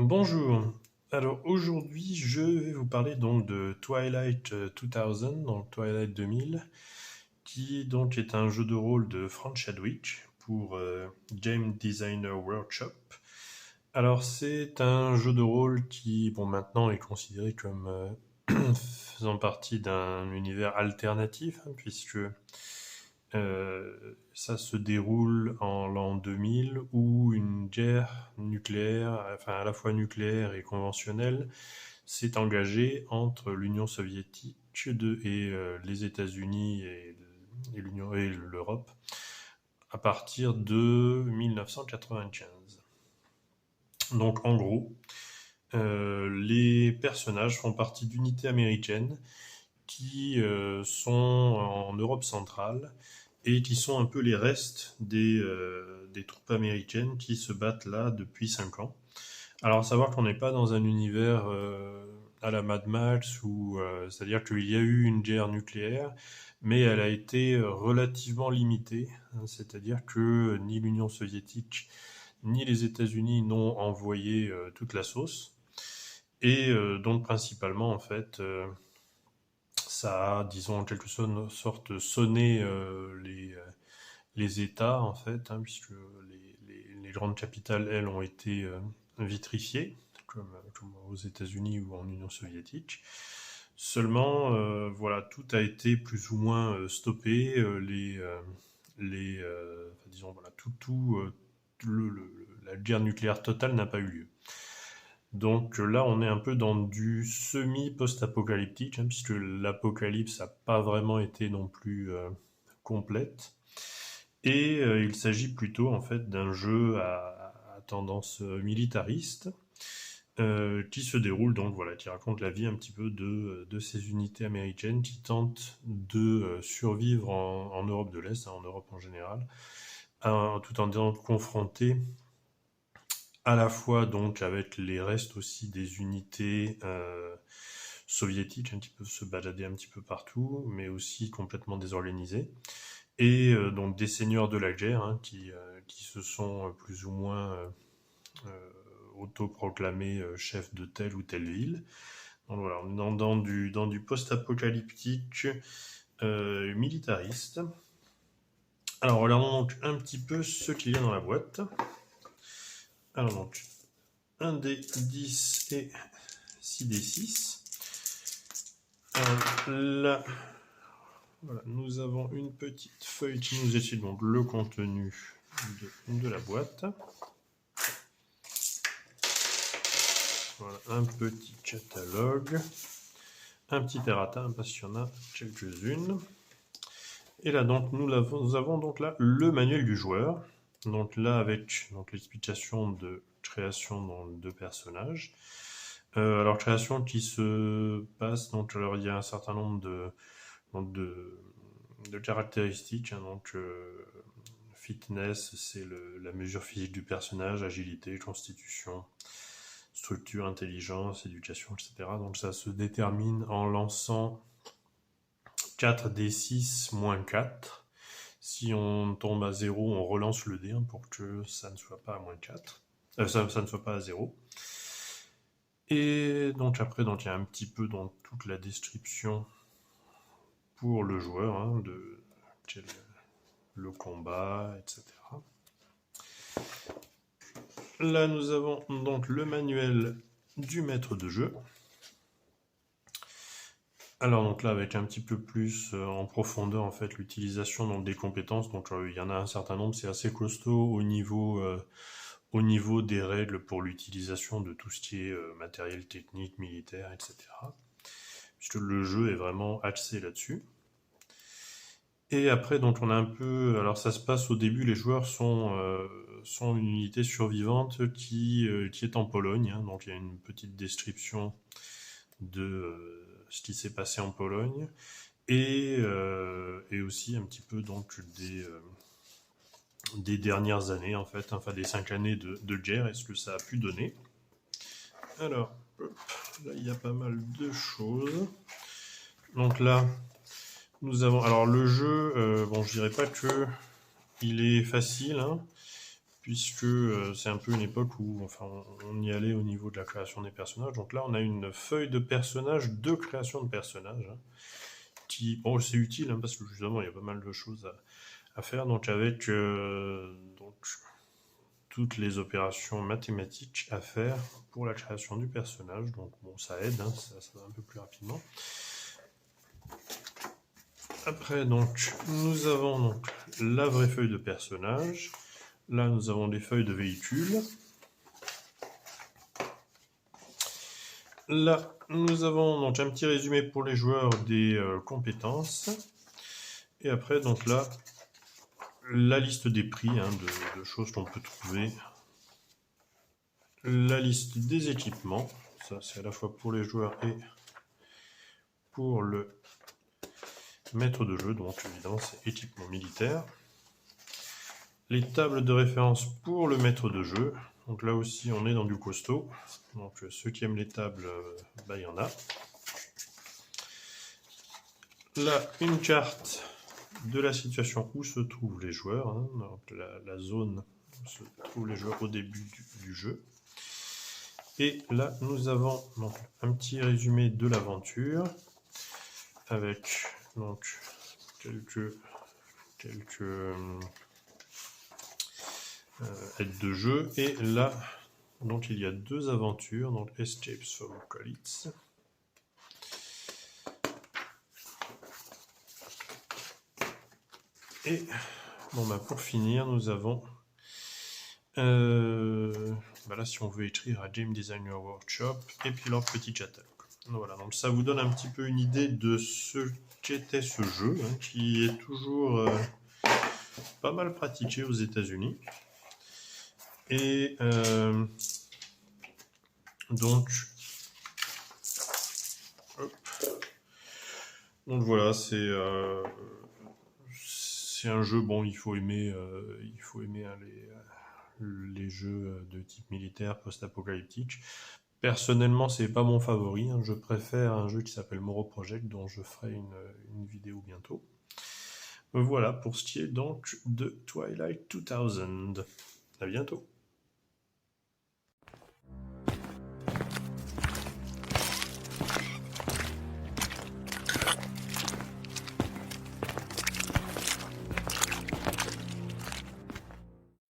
Bonjour. Alors aujourd'hui, je vais vous parler donc de Twilight 2000, donc Twilight 2000, qui donc est un jeu de rôle de Frank Chadwick pour Game Designer Workshop. Alors c'est un jeu de rôle qui, bon, maintenant est considéré comme faisant partie d'un univers alternatif, hein, puisque ça se déroule en l'an 2000 où une guerre nucléaire, enfin à la fois nucléaire et conventionnelle, s'est engagée entre l'Union soviétique et les États-Unis et l'Union et l'Europe à partir de 1995. Donc en gros, les personnages font partie d'unités américaines qui sont en Europe centrale et qui sont un peu les restes des troupes américaines qui se battent là depuis 5 ans. Alors, à savoir qu'on n'est pas dans un univers à la Mad Max, c'est-à-dire qu'il y a eu une guerre nucléaire, mais elle a été relativement limitée, hein, c'est-à-dire que ni l'Union soviétique ni les États-Unis n'ont envoyé toute la sauce, et donc principalement en fait ça a, disons, en quelque sorte sonné les États, en fait, hein, puisque les grandes capitales, elles, ont été vitrifiées, comme aux États-Unis ou en Union soviétique. Seulement, voilà, tout a été plus ou moins stoppé. Disons, voilà, la guerre nucléaire totale n'a pas eu lieu. Donc là, on est un peu dans du semi-post-apocalyptique, hein, puisque l'apocalypse n'a pas vraiment été non plus complète. Et il s'agit plutôt en fait d'un jeu à tendance militariste qui se déroule donc voilà, qui raconte la vie un petit peu de ces unités américaines qui tentent de survivre en Europe de l'Est, hein, en Europe en général, tout en étant confrontés à la fois donc avec les restes aussi des unités soviétiques, hein, qui peuvent se balader un petit peu partout, mais aussi complètement désorganisées, et donc des seigneurs de la guerre, hein, qui se sont plus ou moins autoproclamés chefs de telle ou telle ville. Donc voilà, on est dans du post-apocalyptique militariste. Alors regardons donc un petit peu ce qu'il y a dans la boîte. Alors donc, 1 des 10 et 6 des 6. Là, voilà, nous avons une petite feuille qui nous explique donc le contenu de la boîte. Voilà, un petit catalogue, un petit errata, parce qu'il y en a quelques-unes. Et là, donc, nous avons donc là le manuel du joueur. Donc là, avec l'explication de création de personnages. Alors, création qui se passe, donc alors, il y a un certain nombre de caractéristiques, hein, donc fitness, c'est la mesure physique du personnage, agilité, constitution, structure, intelligence, éducation, etc. Donc ça se détermine en lançant 4d6 moins 4. Si on tombe à 0, on relance le dé, hein, pour que ça ne soit pas à moins 4. Ça ne soit pas à 0. Et donc après, donc, il y a un petit peu dans toute la description pour le joueur, hein, de le combat, etc. Là, nous avons donc le manuel du maître de jeu. Alors donc là, avec un petit peu plus en profondeur, en fait, l'utilisation des compétences. Donc il y en a un certain nombre, c'est assez costaud au niveau des règles pour l'utilisation de tout ce qui est matériel technique, militaire, etc. Puisque le jeu est vraiment axé là-dessus. Et après, donc on a un peu, alors ça se passe au début, les joueurs sont une unité survivante qui est en Pologne, hein, donc il y a une petite description de ce qui s'est passé en Pologne et aussi un petit peu donc des dernières années en fait, enfin des 5 années de guerre et ce que ça a pu donner. Alors, hop, là il y a pas mal de choses. Donc là, nous avons, alors le jeu, bon je dirais pas que il est facile, hein, puisque c'est un peu une époque où enfin, on y allait au niveau de la création des personnages. Donc là, on a une feuille de personnages, de création de personnages, hein, qui, bon, c'est utile, hein, parce que justement, il y a pas mal de choses à faire, donc avec donc, toutes les opérations mathématiques à faire pour la création du personnage. Donc bon, ça aide, hein, ça va un peu plus rapidement. Après, donc, nous avons donc la vraie feuille de personnage. Là, nous avons des feuilles de véhicules. Là, nous avons donc un petit résumé pour les joueurs des compétences. Et après, donc là, la liste des prix, hein, de choses qu'on peut trouver. La liste des équipements. Ça, c'est à la fois pour les joueurs et pour le maître de jeu. Donc, évidemment, c'est équipement militaire. Les tables de référence pour le maître de jeu. Donc là aussi, on est dans du costaud. Donc ceux qui aiment les tables, bah, il y en a. Là, une carte de la situation où se trouvent les joueurs. Hein. Donc la zone où se trouvent les joueurs au début du jeu. Et là, nous avons donc, un petit résumé de l'aventure avec donc, quelques aides de jeu. Et là, donc il y a deux aventures, donc Escapes from Calitz. Et bon, bah, pour finir, nous avons bah là, si on veut écrire à Game Designer Workshop et puis leur petit catalogue. Voilà, donc ça vous donne un petit peu une idée de ce qu'était ce jeu, hein, qui est toujours pas mal pratiqué aux États-Unis. Et donc voilà, c'est un jeu, bon, il faut aimer hein, les jeux de type militaire post-apocalyptique. Personnellement, c'est pas mon favori, hein. Je préfère un jeu qui s'appelle Moro Project, dont je ferai une vidéo bientôt. Voilà pour ce qui est donc de Twilight 2000. À bientôt.